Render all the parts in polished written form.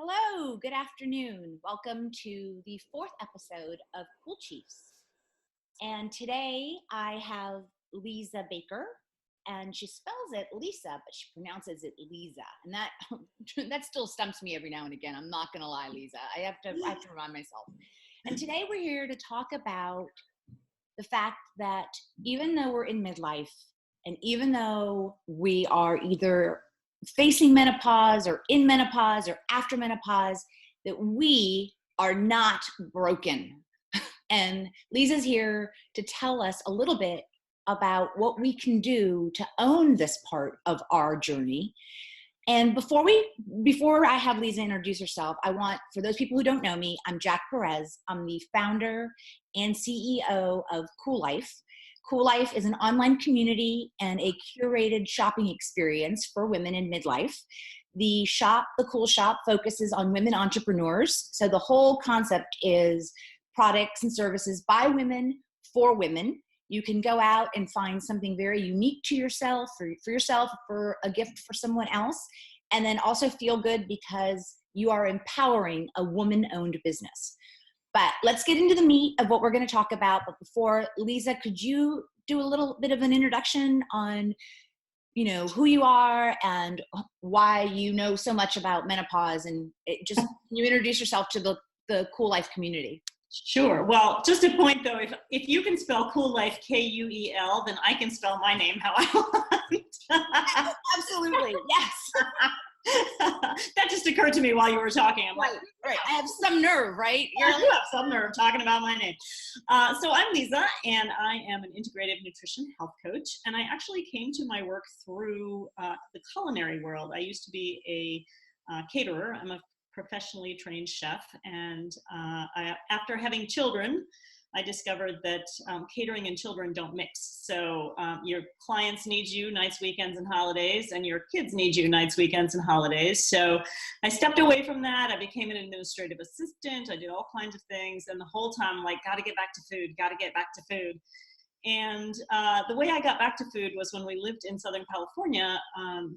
Hello, good afternoon. Welcome to the fourth episode of Cool Chiefs. And today I have Liza Baker, and she spells it Lisa, but she pronounces it Liza. And that that still stumps me every now and again. I'm not gonna lie, Liza. I have to remind myself. And today we're here to talk about the fact that even though we're in midlife, and even though we are either facing menopause or in menopause or after menopause, that we are not broken. And Lisa's here to tell us a little bit about what we can do to own this part of our journey. And before I have Liza introduce herself, I want, for those people who don't know me, I'm Jack Perez. I'm the founder and CEO of Kuel. Kuel is an online community and a curated shopping experience for women in midlife. The Kuel shop, focuses on women entrepreneurs. So the whole concept is products and services by women for women. You can go out and find something very unique to yourself, for yourself, for a gift for someone else, and then also feel good because you are empowering a woman-owned business. But let's get into the meat of what we're going to talk about. But before, Liza, could you do a little bit of an introduction on, who you are and why you know so much about menopause, and can you introduce yourself to the Kuel Life community? Sure. Well, just a point though, if you can spell Kuel Life Kuel, then I can spell my name how I want. Absolutely, yes. That just occurred to me while you were talking. I'm right. I have some nerve, right? You have some nerve talking about my name. So I'm Liza, and I am an integrative nutrition health coach. And I actually came to my work through the culinary world. I used to be a caterer. I'm a professionally trained chef, and after having children, I discovered that catering and children don't mix. So your clients need you nights, weekends, and holidays, and your kids need you nights, weekends, and holidays. So I stepped away from that. I became an administrative assistant. I did all kinds of things, and the whole time I'm like, gotta get back to food, gotta get back to food. And the way I got back to food was when we lived in Southern California.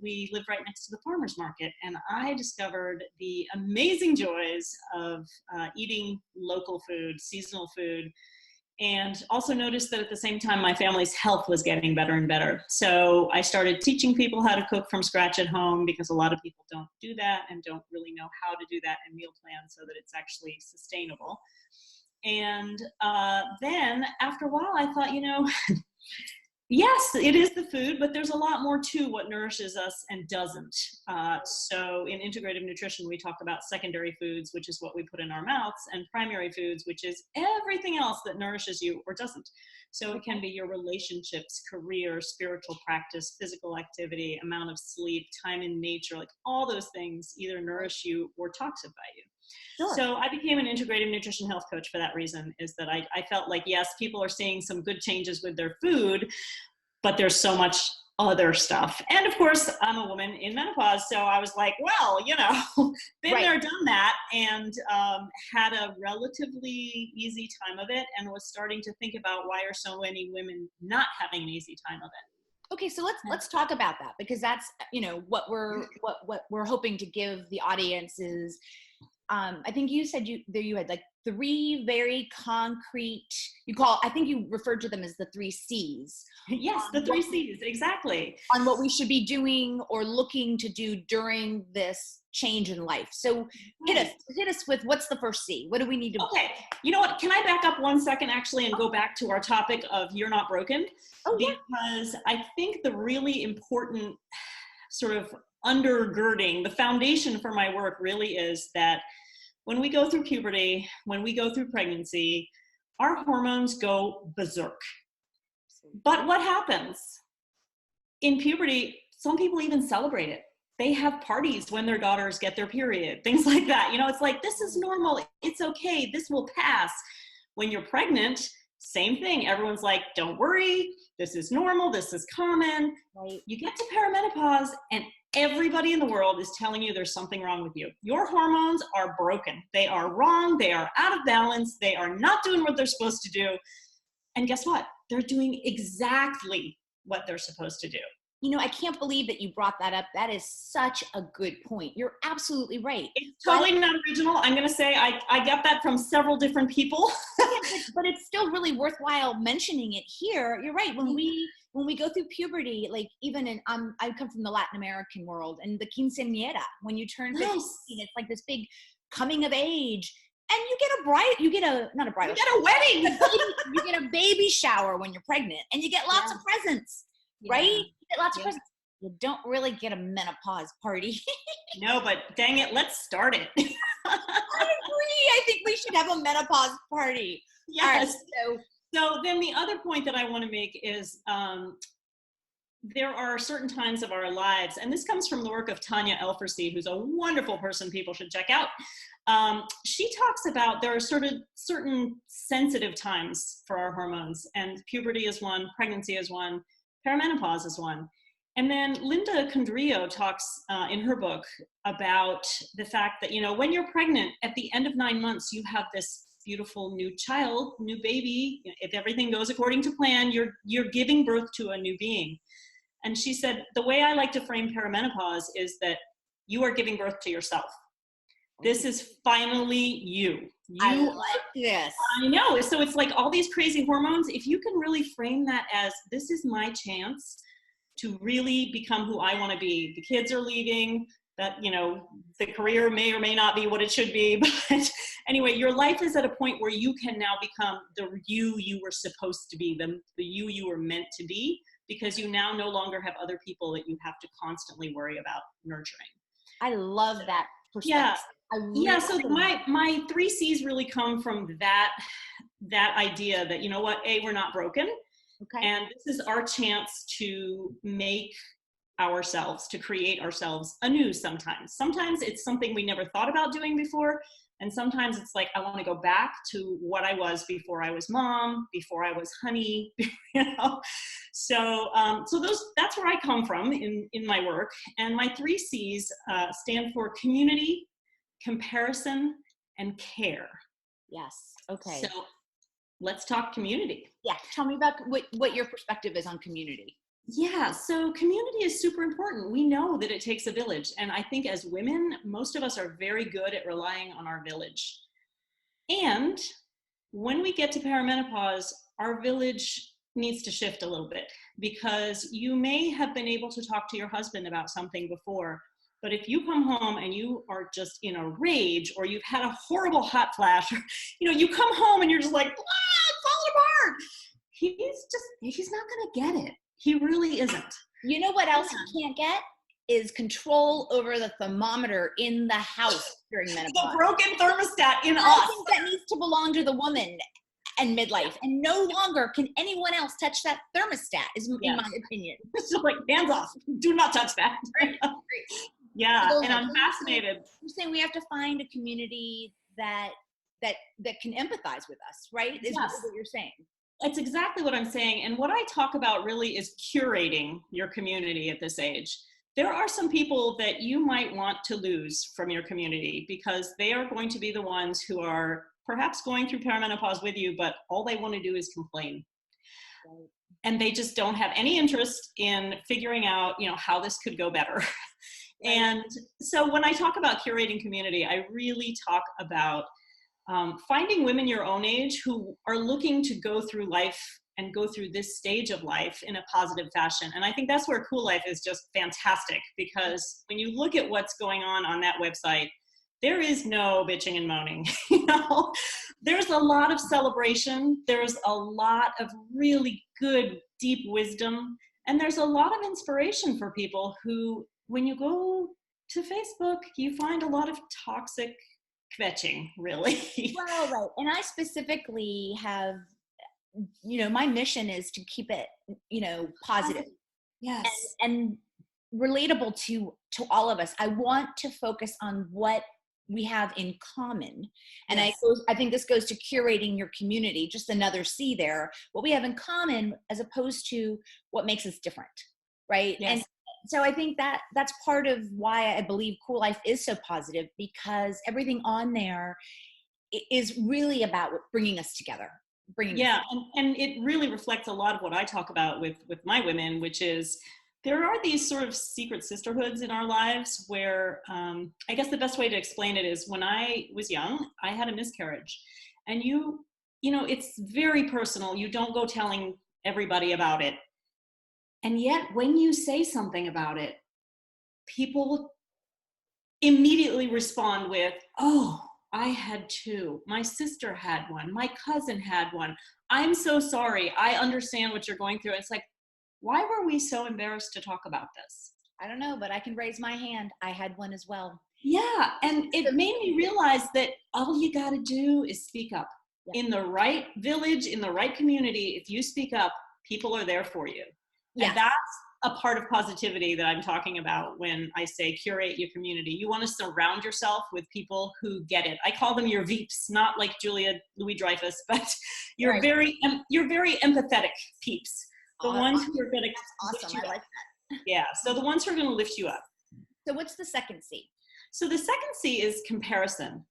We lived right next to the farmer's market, and I discovered the amazing joys of eating local food, seasonal food, and also noticed that at the same time my family's health was getting better and better. So I started teaching people how to cook from scratch at home, because a lot of people don't do that and don't really know how to do that and meal plan so that it's actually sustainable. And then after a while, I thought, yes, it is the food, but there's a lot more to what nourishes us and doesn't. So in integrative nutrition, we talk about secondary foods, which is what we put in our mouths, and primary foods, which is everything else that nourishes you or doesn't. So it can be your relationships, career, spiritual practice, physical activity, amount of sleep, time in nature, like all those things either nourish you or toxify you. Sure. So I became an integrative nutrition health coach for that reason, is that I felt like, yes, people are seeing some good changes with their food, but there's so much other stuff. And of course, I'm a woman in menopause. So I was like, well, been Right. there, done that, and had a relatively easy time of it, and was starting to think about why are so many women not having an easy time of it. Okay, so let's talk about that, because that's what we're hoping to give the audience is. I think you said you had like three very concrete, I think you referred to them as the 3 C's. Yes, the 3 C's, exactly. On what we should be doing or looking to do during this change in life. So hit us with, what's the first C? What do we need to? Okay, you know what? Can I back up 1 second actually and go back to our topic of you're not broken? Oh, yeah. Because I think the really important sort of undergirding, the foundation for my work really is that when we go through puberty, when we go through pregnancy, our hormones go berserk. But what happens? In puberty, some people even celebrate it. They have parties when their daughters get their period, things like that. It's like, this is normal, it's okay, this will pass. When you're pregnant, same thing. Everyone's like, don't worry, this is normal, this is common. Right. You get to perimenopause, and everybody in the world is telling you there's something wrong with you. Your hormones are broken. They are wrong. They are out of balance. They are not doing what they're supposed to do. And guess what? They're doing exactly what they're supposed to do. I can't believe that you brought that up. That is such a good point. You're absolutely right. It's totally not original. I'm going to say I get that from several different people. Yeah, but it's still really worthwhile mentioning it here. You're right. When we go through puberty, like even I come from the Latin American world, and the quinceañera, when you turn 15, it's like this big coming of age. And you get a wedding. You get a baby shower when you're pregnant, and you get lots of presents, right? You get lots of presents. You don't really get a menopause party. No, but dang it, let's start it. I agree. I think we should have a menopause party. Yes. Right, so then the other point that I want to make is there are certain times of our lives, and this comes from the work of Tanya Elfersey, who's a wonderful person people should check out. She talks about there are certain sensitive times for our hormones, and puberty is one, pregnancy is one, perimenopause is one. And then Linda Condrio talks in her book about the fact that, when you're pregnant, at the end of 9 months, you have this beautiful new child, new baby. If everything goes according to plan, you're giving birth to a new being. And she said, the way I like to frame perimenopause is that you are giving birth to yourself. This is finally you. I like this. I know. So it's like all these crazy hormones. If you can really frame that as, this is my chance to really become who I want to be. The kids are leaving, that, the career may or may not be what it should be. But anyway, your life is at a point where you can now become the you were supposed to be, the you were meant to be, because you now no longer have other people that you have to constantly worry about nurturing. I love that perspective. Yeah. So my 3 C's really come from that idea that, we're not broken. Okay. And this is our chance to make ourselves, to create ourselves anew sometimes. Sometimes it's something we never thought about doing before. And sometimes it's like, I want to go back to what I was before I was mom, before I was honey, So that's where I come from in my work. And my 3 C's stand for community, comparison, and care. Yes. Okay. So let's talk community. Yeah. Tell me about what your perspective is on community. Yeah, so community is super important. We know that it takes a village. And I think as women, most of us are very good at relying on our village. And when we get to perimenopause, our village needs to shift a little bit, because you may have been able to talk to your husband about something before, but if you come home and you are just in a rage, or you've had a horrible hot flash, or you come home and you're just like, it's falling apart. He's not going to get it. He really isn't. You know what else you can't get is control over the thermometer in the house during menopause. The broken thermostat in us. I think that needs to belong to the woman and midlife, and no longer can anyone else touch that thermostat, in my opinion. So like, hands off. Do not touch that. Yeah, and I'm fascinated. You're saying we have to find a community that can empathize with us, right? Is what you're saying. It's exactly what I'm saying. And what I talk about really is curating your community at this age. There are some people that you might want to lose from your community, because they are going to be the ones who are perhaps going through perimenopause with you, but all they want to do is complain. Right. And they just don't have any interest in figuring out, how this could go better. Right. And so when I talk about curating community, I really talk about finding women your own age who are looking to go through life and go through this stage of life in a positive fashion. And I think that's where Cool Life is just fantastic, because when you look at what's going on that website, there is no bitching and moaning. There's a lot of celebration. There's a lot of really good, deep wisdom. And there's a lot of inspiration for people who, when you go to Facebook, you find a lot of toxic kvetching, really. Well, right. And I specifically have, my mission is to keep it, positive. Yes. And relatable to all of us. I want to focus on what we have in common. And yes. I think this goes to curating your community, just another C there, what we have in common as opposed to what makes us different. Right. Yes. And so I think that's part of why I believe Cool Life is so positive, because everything on there is really about bringing us together. And it really reflects a lot of what I talk about with my women, which is there are these sort of secret sisterhoods in our lives where I guess the best way to explain it is when I was young, I had a miscarriage. And you know, it's very personal. You don't go telling everybody about it. And yet when you say something about it, people immediately respond with, oh, I had two. My sister had one. My cousin had one. I'm so sorry. I understand what you're going through. It's like, why were we so embarrassed to talk about this? I don't know, but I can raise my hand. I had one as well. Yeah. And it made me realize that all you got to do is speak up. Yeah. In the right village, in the right community, if you speak up, people are there for you. Yeah. And that's a part of positivity that I'm talking about when I say curate your community. You want to surround yourself with people who get it. I call them your Veeps, not like Julia Louis-Dreyfus, but you're right. You're very empathetic peeps. The ones who are going to awesome. I like that. Yeah. So the ones who are going to lift you up. So what's the second C? So the second C is comparison.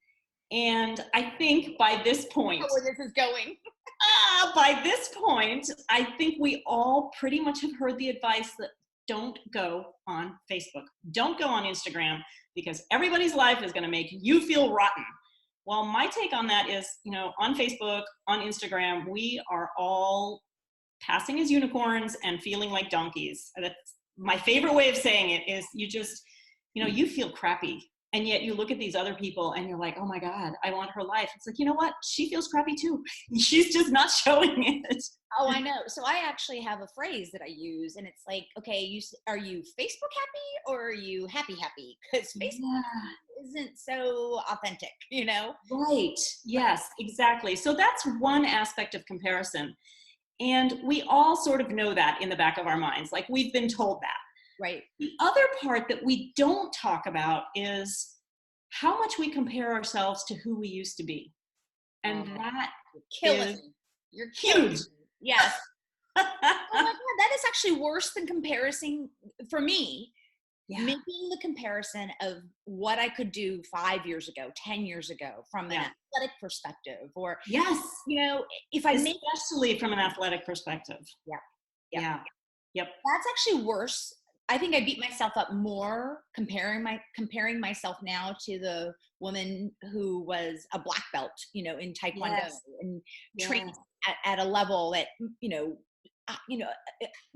And I think by this point, where this is going. By this point, I think we all pretty much have heard the advice that don't go on Facebook. Don't go on Instagram because everybody's life is going to make you feel rotten. Well, my take on that is, you know, on Facebook, on Instagram, we are all passing as unicorns and feeling like donkeys. That's my favorite way of saying it is you just, you know, you feel crappy. And yet you look at these other people and you're like, oh my God, I want her life. It's like, you know what? She feels crappy too. She's just not showing it. Oh, I know. So I actually have a phrase that I use and it's like, okay, are you Facebook happy or are you happy? Because Facebook isn't so authentic, you know? Right. Yes, exactly. So that's one aspect of comparison. And we all sort of know that in the back of our minds. Like we've been told that. Right. The other part that we don't talk about is how much we compare ourselves to who we used to be. And that You're huge. Yes. Oh my God, that is actually worse than comparison for me. Yeah. Making the comparison of what I could do 5 years ago, 10 years ago from an athletic perspective or, yes, you know, if especially from an athletic perspective. Yeah. Yep. That's actually worse. I think I beat myself up more comparing myself now to the woman who was a black belt, you know, in Taekwondo and trained at a level that, you know,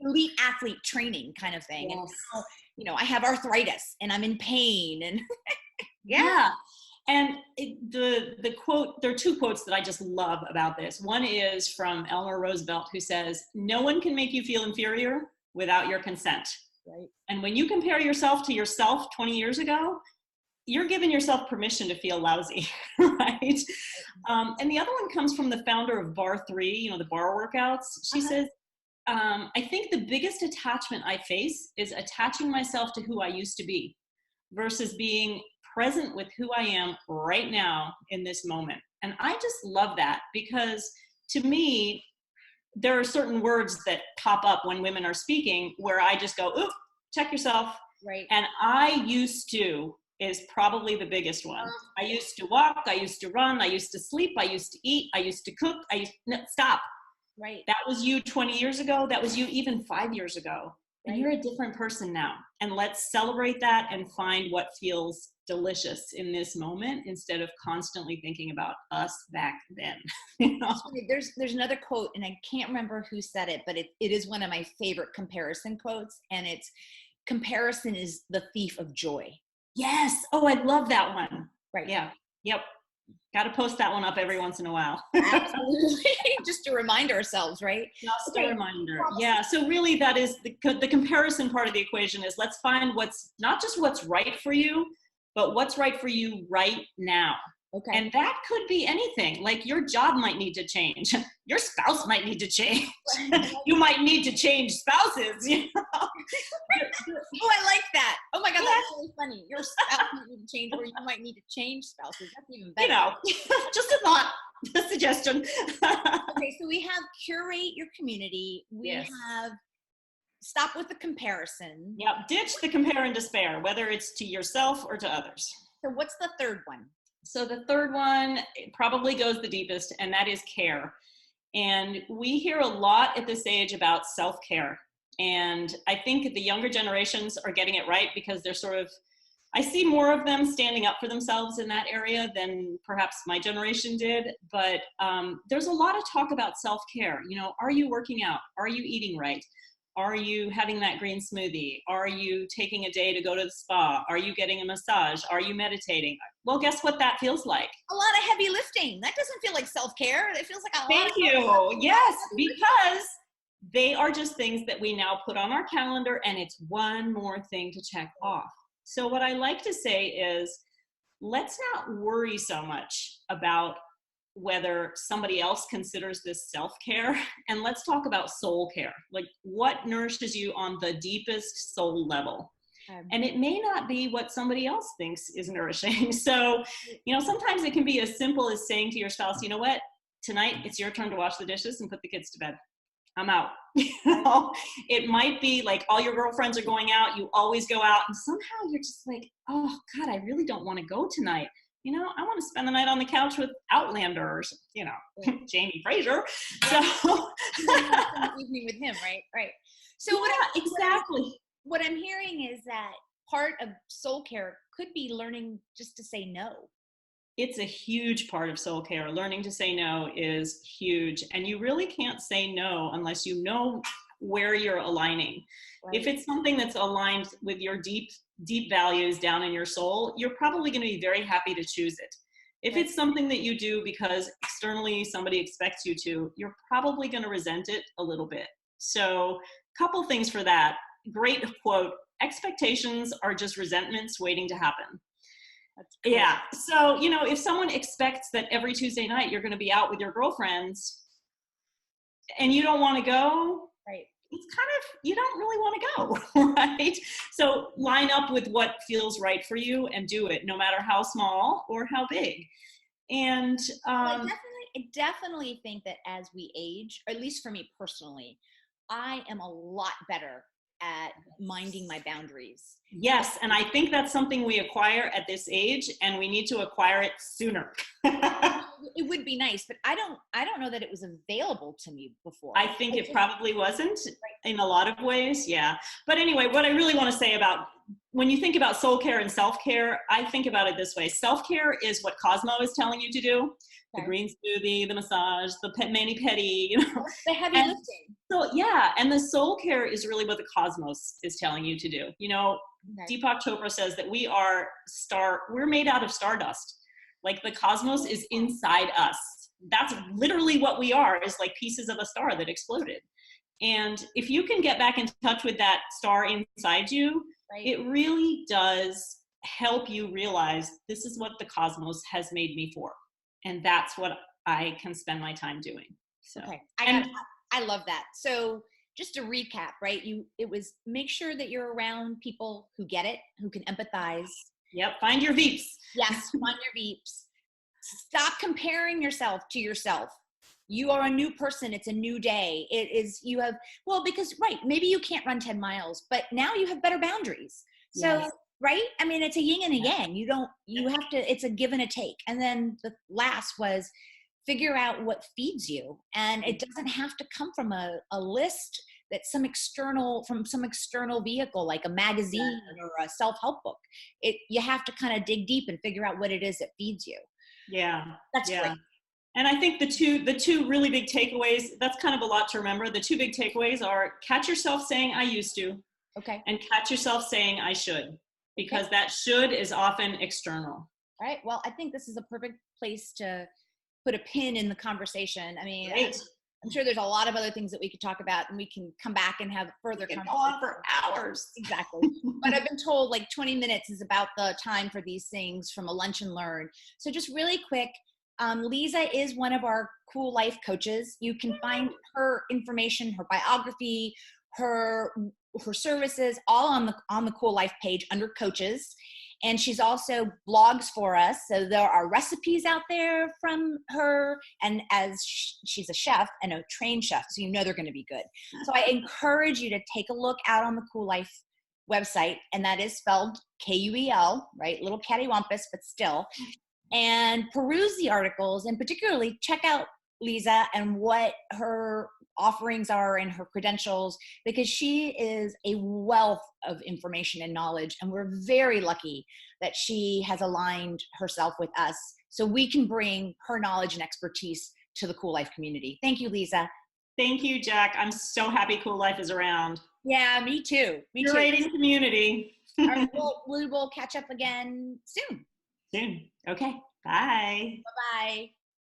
elite athlete training kind of thing. And now, you know, I have arthritis and I'm in pain and And the quote, there are two quotes that I just love about this. One is from Eleanor Roosevelt who says, no one can make you feel inferior without your consent. Right. And when you compare yourself to yourself 20 years ago, you're giving yourself permission to feel lousy, right? And the other one comes from the founder of Bar 3, you know, the bar workouts. She says, I think the biggest attachment I face is attaching myself to who I used to be versus being present with who I am right now in this moment. And I just love that because to me, there are certain words that pop up when women are speaking where I just go, oop, check yourself. Right. And I used to is probably the biggest one. I used to walk, I used to run, I used to sleep, I used to eat, I used to cook, stop. Right. That was you 20 years ago. That was you even 5 years ago. And you're a different person now. And let's celebrate that and find what feels delicious in this moment instead of constantly thinking about us back then. You know? There's another quote, and I can't remember who said it, but it is one of my favorite comparison quotes. And it's, comparison is the thief of joy. Yes. Oh, I love that one. Right. Yeah. Yep. Got to post that one up every once in a while. Absolutely. Just to remind ourselves, right? Just a reminder. Yeah. So really that is the comparison part of the equation is let's find what's not just what's right for you, but what's right for you right now. Okay. And that could be anything. Like your job might need to change. Your spouse might need to change. You might need to change spouses. You know? Oh, I like that. Oh my God, that's really funny. Your spouse might need to change, or you might need to change spouses. That's even better. You know, just a thought, a suggestion. Okay, so we have curate your community. We have stop with the comparison. Yep, ditch the compare and despair, whether it's to yourself or to others. So what's the third one? So the third one probably goes the deepest, and that is care. And we hear a lot at this age about self-care. And I think the younger generations are getting it right because they're sort of, I see more of them standing up for themselves in that area than perhaps my generation did. But there's a lot of talk about self-care. You know, are you working out? Are you eating right? Are you having that green smoothie? Are you taking a day to go to the spa? Are you getting a massage? Are you meditating? Well, guess what that feels like? A lot of heavy lifting. That doesn't feel like self-care. It feels like a lot Thank you. Yes, because they are just things that we now put on our calendar, and it's one more thing to check off. So what I like to say is, let's not worry so much about whether somebody else considers this self-care, and let's talk about soul care. Like, what nourishes you on the deepest soul level? And it may not be what somebody else thinks is nourishing. So, you know, sometimes it can be as simple as saying to your spouse, you know what, tonight it's your turn to wash the dishes and put the kids to bed. I'm out. You know, it might be like all your girlfriends are going out. You always go out, and somehow you're just like, oh God, I really don't want to go tonight. You know, I want to spend the night on the couch with Outlander or, you know, Jamie Fraser. So evening with him, right? Right. So yeah, exactly. What I'm hearing is that part of soul care could be learning just to say no. It's a huge part of soul care. Learning to say no is huge. And you really can't say no unless you know where you're aligning. Right. If it's something that's aligned with your deep values down in your soul, you're probably going to be very happy to choose it. If it's something that you do because externally somebody expects you to, you're probably going to resent it a little bit. So a couple things for that. Great quote, expectations are just resentments waiting to happen. That's cool. Yeah. So, you know, if someone expects that every Tuesday night you're going to be out with your girlfriends and you don't want to go, right? It's kind of, you don't really want to go, right? So line up with what feels right for you and do it, no matter how small or how big. And I definitely think that as we age, or at least for me personally, I am a lot better at minding my boundaries. Yes, and I think that's something we acquire at this age, and we need to acquire it sooner. It would be nice, but I don't know that it was available to me before. I think it probably wasn't in a lot of ways, yeah. But anyway, what I really want to say about when you think about soul care and self-care, I think about it this way. Self-care is what Cosmo is telling you to do. The green smoothie, the massage, the mani-pedi, you know. The heavy lifting. So yeah, and the soul care is really what the cosmos is telling you to do. You know, Deepak Chopra says that we're made out of stardust. Like the cosmos is inside us. That's literally what we are, is like pieces of a star that exploded. And if you can get back in touch with that star inside you, it really does help you realize this is what the cosmos has made me for. And that's what I can spend my time doing. So, I love that. So just to recap, right? It was make sure that you're around people who get it, who can empathize. Yep. Find your Veeps. Yes. Find your Veeps. Stop comparing yourself to yourself. You are a new person. It's a new day. Because maybe you can't run 10 miles, but now you have better boundaries. So, right? I mean, it's a yin and a yang. It's a give and a take. And then the last was figure out what feeds you. And it doesn't have to come from a list that's from some external vehicle, like a magazine or a self-help book. You have to kind of dig deep and figure out what it is that feeds you. Yeah. That's great. And I think the two really big takeaways, that's kind of a lot to remember. The two big takeaways are catch yourself saying I used to. Okay. And catch yourself saying I should, because that should is often external. All right. Well, I think this is a perfect place to put a pin in the conversation. I mean, I'm sure there's a lot of other things that we could talk about, and we can come back and have further conversation. Go on for hours. Exactly. But I've been told like 20 minutes is about the time for these things from a lunch and learn. So just really quick, Liza is one of our Kuel life coaches. You can find her information, her biography, her services, all on the Kuel life page under coaches. And she's also blogs for us. So there are recipes out there from her. And as she's a chef and a trained chef, so you know they're going to be good. So I encourage you to take a look out on the Kuel life website. And that is spelled Kuel, right? Little cattywampus, but still. And peruse the articles, and particularly check out Liza and what her offerings are and her credentials, because she is a wealth of information and knowledge. And we're very lucky that she has aligned herself with us so we can bring her knowledge and expertise to the Kuel Life community. Thank you, Liza. Thank you, Jack. I'm so happy Kuel Life is around. Yeah, me too. Me too. Curating community. All right, we will catch up again soon. Soon. Okay. Bye. Bye-bye.